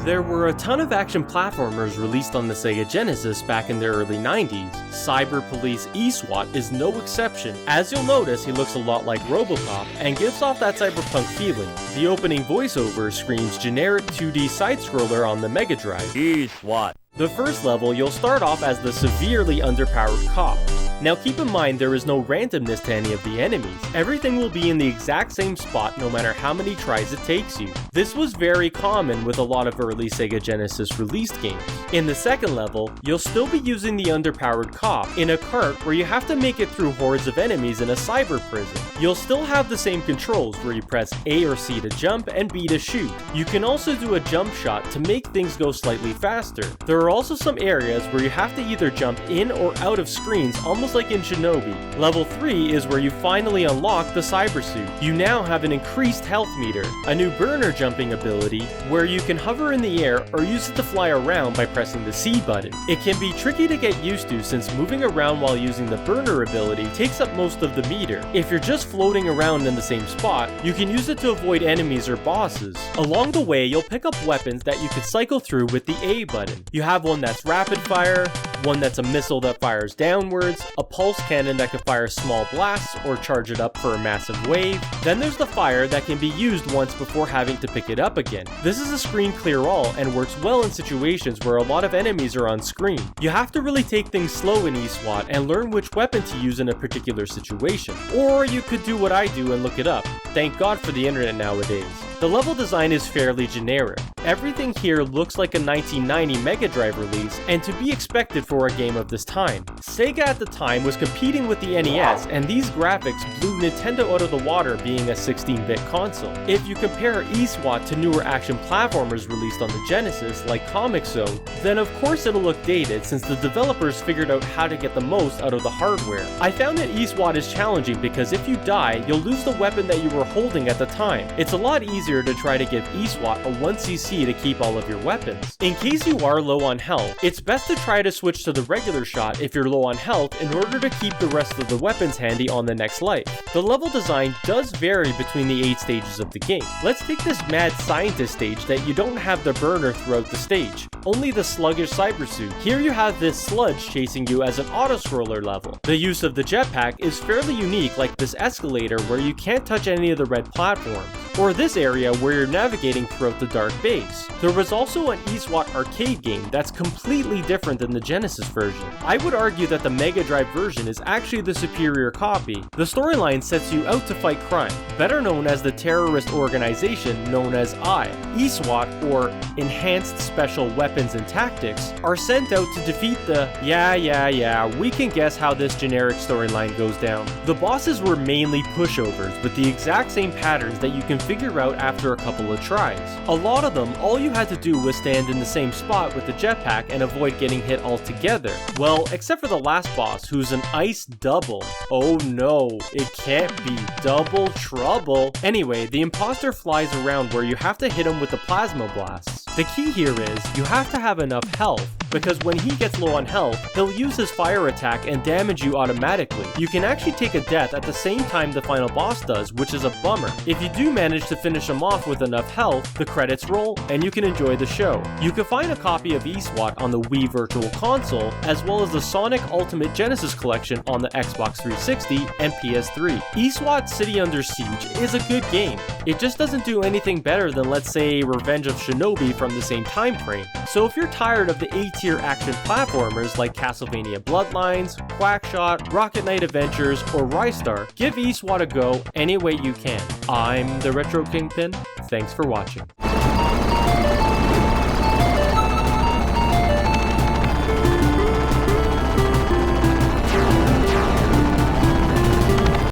There were a ton of action platformers released on the Sega Genesis back in the early 90s. Cyber Police ESWAT is no exception. As you'll notice, he looks a lot like RoboCop and gives off that cyberpunk feeling. The opening voiceover screams generic 2D side-scroller on the MegaDrive. ESWAT. The first level, you'll start off as the severely underpowered cop. Now keep in mind there is no randomness to any of the enemies. Everything will be in the exact same spot no matter how many tries it takes you. This was very common with a lot of early Sega Genesis released games. In the second level, you'll still be using the underpowered cop in a cart where you have to make it through hordes of enemies in a cyber prison. You'll still have the same controls where you press A or C to jump and B to shoot. You can also do a jump shot to make things go slightly faster. There are also some areas where you have to either jump in or out of screens almost like in Shinobi. Level 3 is where you finally unlock the cyber suit. You now have an increased health meter, a new burner jumping ability where you can hover in the air or use it to fly around by pressing the C button. It can be tricky to get used to since moving around while using the burner ability takes up most of the meter. If you're just floating around in the same spot, you can use it to avoid enemies or bosses. Along the way, you'll pick up weapons that you could cycle through with the A button. You have one that's rapid fire, one that's a missile that fires downwards, a pulse cannon that can fire small blasts or charge it up for a massive wave. Then there's the fire that can be used once before having to pick it up again. This is a screen clear all and works well in situations where a lot of enemies are on screen. You have to really take things slow in ESWAT and learn which weapon to use in a particular situation. Or you could do what I do and look it up. Thank God for the internet nowadays. The level design is fairly generic. Everything here looks like a 1990 MegaDrive release and to be expected for a game of this time. Sega at the time was competing with the NES and these graphics blew Nintendo out of the water being a 16-bit console. If you compare ESWAT to newer action platformers released on the Genesis like Comic Zone, then of course it'll look dated since the developers figured out how to get the most out of the hardware. I found that ESWAT is challenging because if you die, you'll lose the weapon that you were holding at the time. It's a lot easier to try to give ESWAT a 1cc to keep all of your weapons. In case you are low on health, it's best to try to switch to the regular shot if you're low on health in order to keep the rest of the weapons handy on the next life. The level design does vary between the 8 stages of the game. Let's take this mad scientist stage that you don't have the burner throughout the stage, only the sluggish cyber suit. Here you have this sludge chasing you as an auto-scroller level. The use of the jetpack is fairly unique, like this escalator where you can't touch any of the red platforms, or this area where you're navigating throughout the dark base. There was also an Eastwalk Arcade game that's completely different than the Genesis version. I would argue that the MegaDrive version is actually the superior copy. The storyline sets you out to fight crime, better known as the terrorist organization known as I. ESWAT, or Enhanced Special Weapons and Tactics, are sent out to defeat the we can guess how this generic storyline goes down. The bosses were mainly pushovers with the exact same patterns that you can figure out after a couple of tries. A lot of them, all you had to do was stand in the same spot with the jetpack and avoid getting hit altogether. Well, except for the last boss, who's an ice double. Oh no, it can't be double trouble. Anyway, the imposter flies around where you have to hit him with the plasma blasts. The key here is, you have to have enough health, because when he gets low on health, he'll use his fire attack and damage you automatically. You can actually take a death at the same time the final boss does, which is a bummer. If you do manage to finish him off with enough health, the credits roll and you can enjoy the show. You can find a copy of ESWAT on the Wii Virtual Console, as well as the Sonic Ultimate Genesis Collection on the Xbox 360 and PS3. ESWAT City Under Siege is a good game. It just doesn't do anything better than, let's say, Revenge of Shinobi from the same time frame. So if you're tired of the A-tier action platformers like Castlevania Bloodlines, Quackshot, Rocket Knight Adventures, or Ristar, give ESWAT a go any way you can. I'm the Retro Kingpin. Thanks for watching.